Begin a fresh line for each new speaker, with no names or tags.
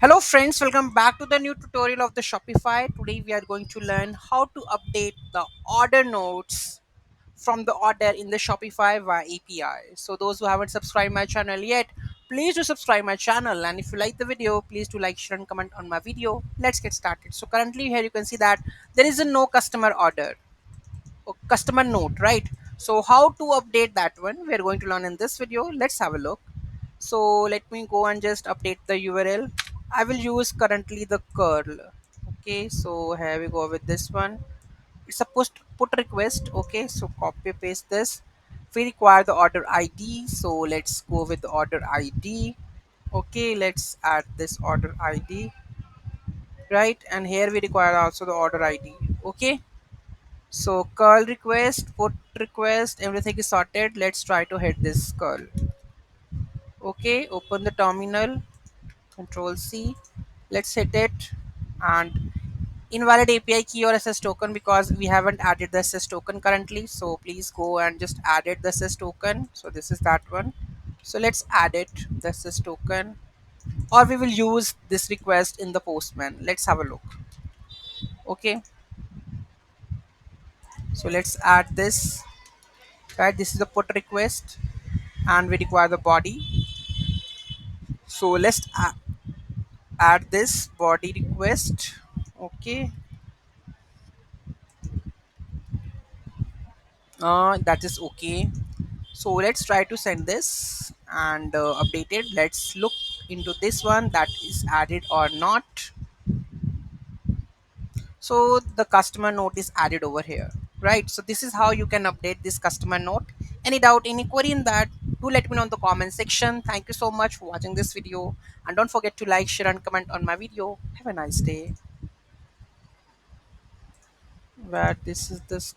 Hello friends, welcome back to the new tutorial of the Shopify. Today we are going to learn how to update the order notes from the order in the Shopify via API. So those who haven't subscribed my channel yet, please do subscribe my channel, and if you like the video, please do like, share and comment on my video. Let's get started. So currently here you can see that there is a no customer order or customer note, right? So how to update that one we are going to learn in this video. Let's have a look. So let me go and just update the URL. I will use currently the curl. Okay, so here we go with this one. It's a put request. Okay, so copy paste this. We require the order ID, so let's go with the order ID. Okay, let's add this order ID, right? And here we require also the order ID. Okay, so curl request, put request, everything is sorted. Let's try to hit this curl. Okay, open the terminal, control C. Let's hit it, and invalid API key or SS token, because we haven't added the SS token currently. So please go and just add it, the SS token. So this is that one. So let's add it, the SS token, or we will use this request in the postman. Let's have a look. Okay, so let's add this. Right, this is the put request, and we require the body. So let's add this body request. Okay, that is okay. So let's try to send this and update it. Let's look into this one, that is added or not. So the customer note is added over here, right? So this is how you can update this customer note. Any doubt, any query in that, do let me know in the comment section. Thank you so much for watching this video, and don't forget to like, share and comment on my video. Have a nice day. Where this is this